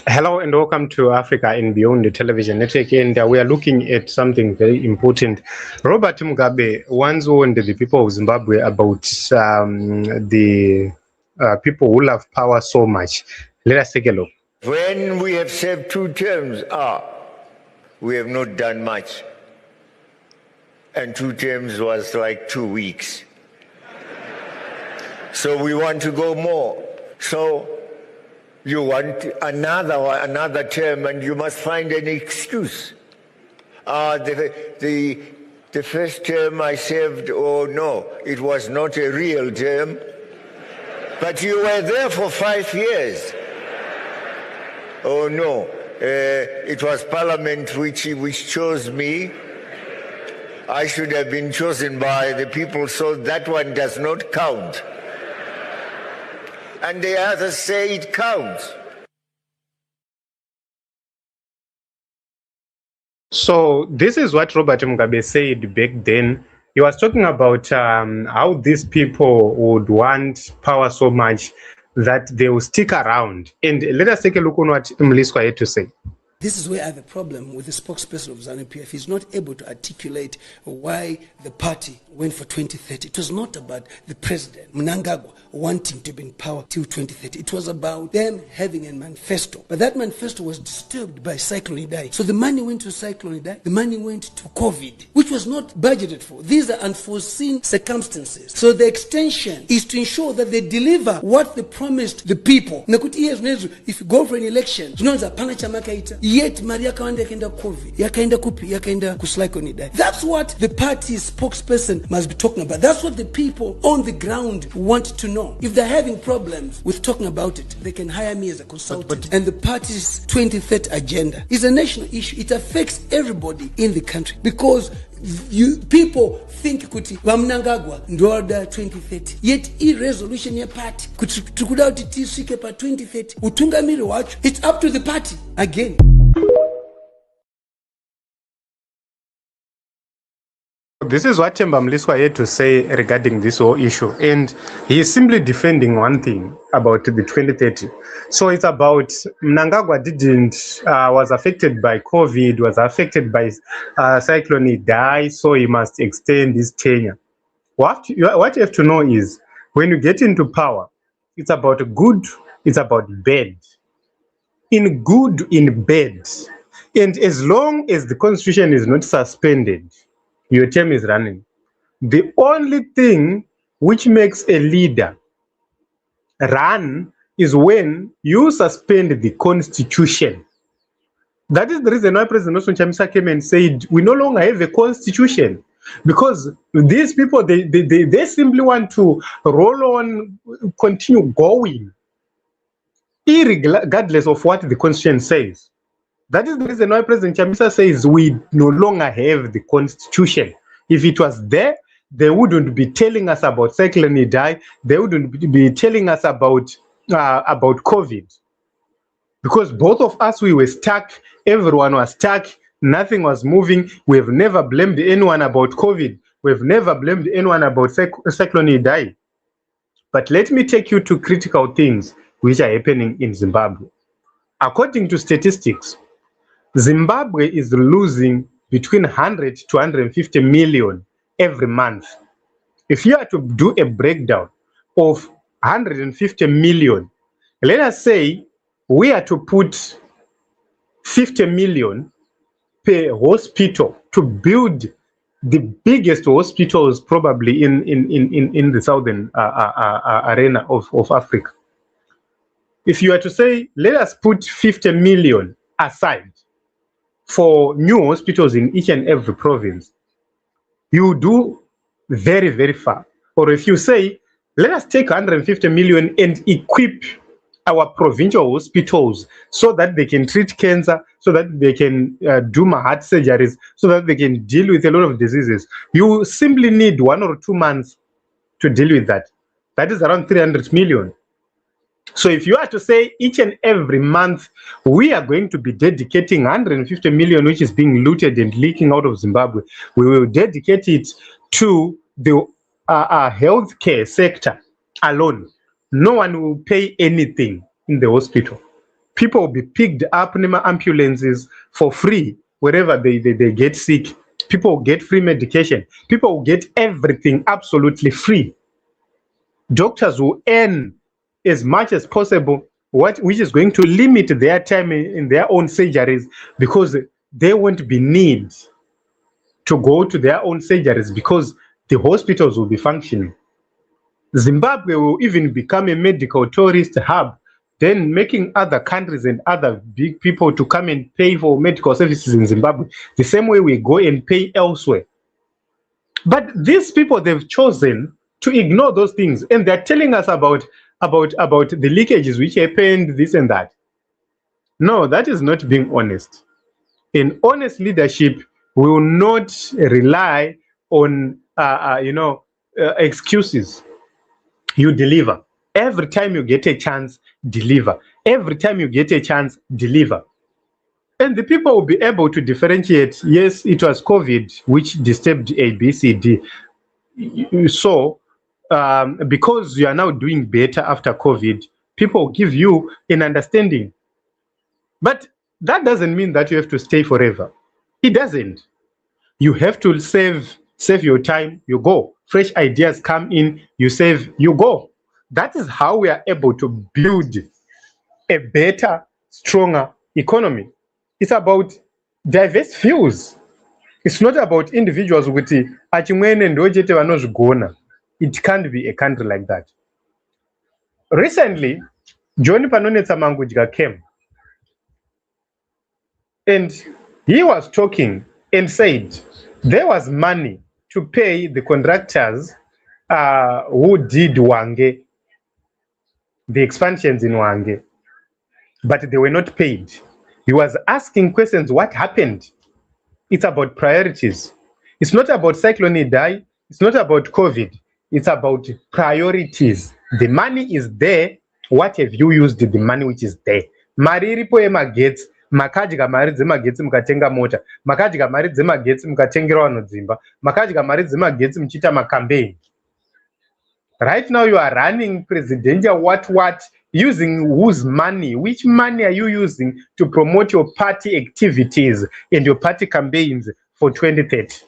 Hello and welcome to Africa and Beyond the Television Network. And we are looking at something very important. Robert Mugabe once warned the people of Zimbabwe about the people who love power so much. Let us take a look. When we have served 2 terms, we have not done much. And 2 terms was like 2 weeks. So we want to go more. So you want another term, and you must find an excuse. The first term I served, no, it was not a real term. But you were there for 5 years. Oh no, it was Parliament which chose me. I should have been chosen by the people, so that one does not count. And the others say it counts. So this is what Robert Mugabe said back then. He was talking about how these people would want power so much that they will stick around. And let us take a look on what Mliswa had to say. This is where I have a problem with the spokesperson of ZANU-PF. He's not able to articulate why the party went for 2030. It was not about the president, Mnangagwa, wanting to be in power till 2030. It was about them having a manifesto. But that manifesto was disturbed by Cyclone Idai. So the money went to Cyclone Idai. The money went to COVID, which was not budgeted for. These are unforeseen circumstances. So the extension is to ensure that they deliver what they promised the people. If you go for an election, yet Maria Kawanda yakaenda COVID, yakaenda kupi, yakaenda kuScyclone Idai. That's what the party's spokesperson must be talking about. That's what the people on the ground want to know. If they're having problems with talking about it, they can hire me as a consultant. And the party's 2030 agenda is a national issue. It affects everybody in the country because people think kuti Mnangagwa ndoda 2030. Yet resolution ya party kuti tukuda kuti tisvike pa 2030. Utungamiri wacho, it's up to the party again. This is what Themba Mliswa had to say regarding this whole issue. And he is simply defending one thing about the 2030. So it's about Mnangagwa was affected by COVID, was affected by Cyclone Idai, so he must extend his tenure. What you have to know is when you get into power, it's about good, it's about bad. In good, in bad. And as long as the constitution is not suspended, your term is running. The only thing which makes a leader run is when you suspend the constitution. That is the reason why President Nelson Chamisa came and said, we no longer have a constitution. Because these people, they simply want to roll on, continue going, regardless of what the constitution says. That is the reason why President Chamisa says we no longer have the constitution. If it was there, they wouldn't be telling us about Cyclone Idai. They wouldn't be telling us about COVID. Because both of us, we were stuck. Everyone was stuck. Nothing was moving. We have never blamed anyone about COVID. We've never blamed anyone about Cyclone Idai. But let me take you to critical things which are happening in Zimbabwe. According to statistics, Zimbabwe is losing between 100 to 150 million every month. If you are to do a breakdown of 150 million, let us say we are to put 50 million per hospital to build the biggest hospitals probably in the southern arena of Africa. If you are to say, let us put 50 million aside for new hospitals in each and every province, you do very, very far. Or if you say, let us take 150 million and equip our provincial hospitals so that they can treat cancer, so that they can do heart surgeries, so that they can deal with a lot of diseases. You simply need 1 or 2 months to deal with that. That is around 300 million. So if you are to say each and every month, we are going to be dedicating 150 million, which is being looted and leaking out of Zimbabwe, we will dedicate it to the healthcare sector alone. No one will pay anything in the hospital. People will be picked up in ambulances for free wherever they get sick. People will get free medication. People will get everything absolutely free. Doctors will earn as much as possible, which is going to limit their time in their own surgeries, because they won't be need to go to their own surgeries because the hospitals will be functioning. Zimbabwe will even become a medical tourist hub, then making other countries and other big people to come and pay for medical services in Zimbabwe, the same way we go and pay elsewhere. But these people, they've chosen to ignore those things, and they're telling us about the leakages which happened, this and that. No, that is not being honest. In honest leadership, will not rely on excuses. You deliver. Every time you get a chance, deliver. Every time you get a chance, deliver. And the people will be able to differentiate, yes, it was COVID which disturbed A, B, C, D. So, because you are now doing better after COVID, people give you an understanding. But that doesn't mean that you have to stay forever. It doesn't. You have to save your time, you go. Fresh ideas come in, you save, you go. That is how we are able to build a better, stronger economy. It's about diverse views. It's not about individuals with achimwene ndojete vanozvigona. It can't be a country like that. Recently, John Panonetsa Mangudya came, and he was talking and said there was money to pay the contractors who did Wange, the expansions in Wange, but they were not paid. He was asking questions, what happened? It's about priorities. It's not about Cyclone Idai. It's not about COVID. It's about priorities. The money is there. What have you used the money which is there? Mari iripo yemagetsi, makadya mari dzemagetsi mukatenga mota, makadya mari dzemagetsi mukatengera vanodzimba, makadya mari dzemagetsi muchiita macampaign. Right now you are running presidential what using whose money? Which money are you using to promote your party activities and your party campaigns for 2030?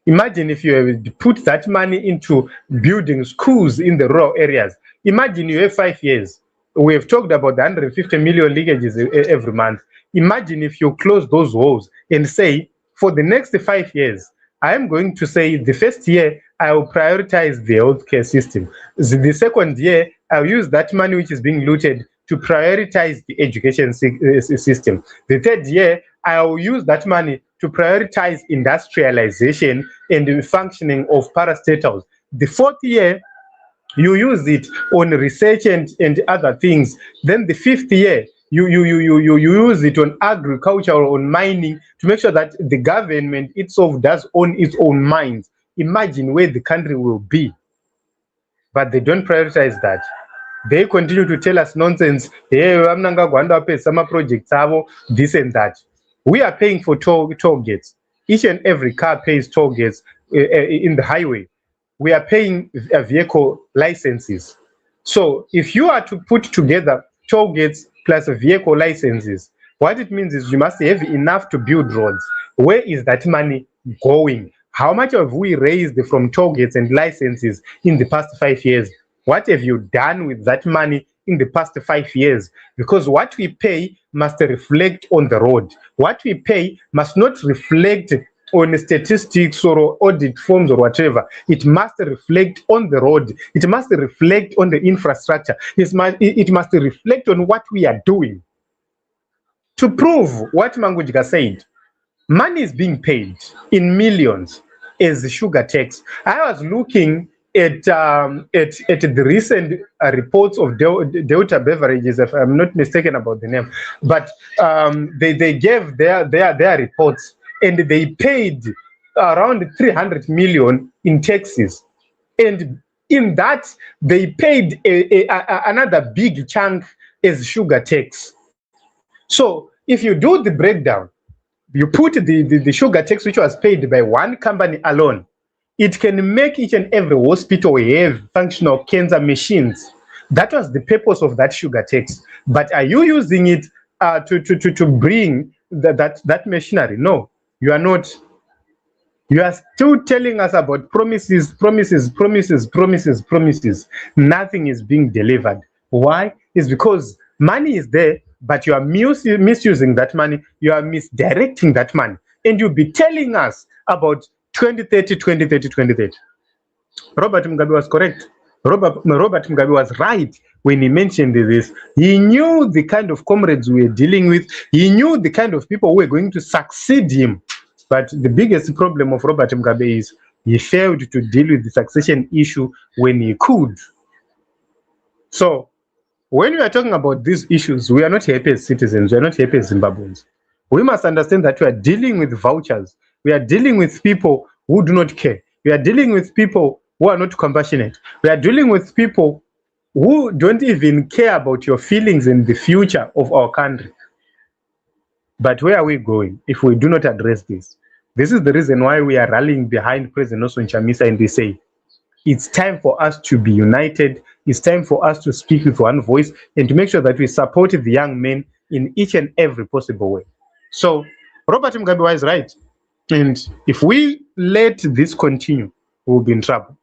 Imagine if you have put that money into building schools in the rural areas. Imagine you have 5 years. We have talked about the 150 million leakages every month. Imagine if you close those holes and say, for the next 5 years, I am going to say the first year, I will prioritize the healthcare system. The second year, I'll use that money which is being looted to prioritize the education system. The third year, I'll use that money to prioritize industrialization and the functioning of parastatals. The fourth year, you use it on research and other things. Then the fifth year, you use it on agriculture or on mining to make sure that the government itself does own its own mines. Imagine where the country will be. But they don't prioritize that. They continue to tell us nonsense. Hey, Mnangagwa pay summer projects, this and that. We are paying for toll gates. Each and every car pays toll gates in the highway. We are paying vehicle licenses. So if you are to put together toll gates plus vehicle licenses, what it means is you must have enough to build roads. Where is that money going? How much have we raised from toll gates and licenses in the past 5 years? What have you done with that money in the past 5 years? Because what we pay must reflect on the road. What we pay must not reflect on statistics or audit forms or whatever. It must reflect on the road. It must reflect on the infrastructure. It must reflect on what we are doing. To prove what Mangudya said, money is being paid in millions as sugar tax. I was looking at the recent reports of Delta Beverages, if I'm not mistaken about the name, but they gave their reports, and they paid around 300 million in taxes, and in that they paid another big chunk as sugar tax. So if you do the breakdown, you put the sugar tax which was paid by one company alone, it can make each and every hospital have functional cancer machines. That was the purpose of that sugar tax. But are you using it to bring that machinery? No, you are not. You are still telling us about promises. Nothing is being delivered. Why? It's because money is there, but you are misusing that money. You are misdirecting that money. And you'll be telling us about 2030. Robert Mugabe was correct. Robert Mugabe was right when he mentioned this. He knew the kind of comrades we were dealing with. He knew the kind of people who were going to succeed him. But the biggest problem of Robert Mugabe is he failed to deal with the succession issue when he could. So when we are talking about these issues, we are not happy as citizens. We are not happy as Zimbabweans. We must understand that we are dealing with vouchers. We are dealing with people who do not care. We are dealing with people who are not compassionate. We are dealing with people who don't even care about your feelings and the future of our country. But where are we going if we do not address this? This is the reason why we are rallying behind President Nelson Chamisa, and they say, it's time for us to be united. It's time for us to speak with one voice and to make sure that we support the young men in each and every possible way. So Robert Mugabe was right. And if we let this continue, we'll be in trouble.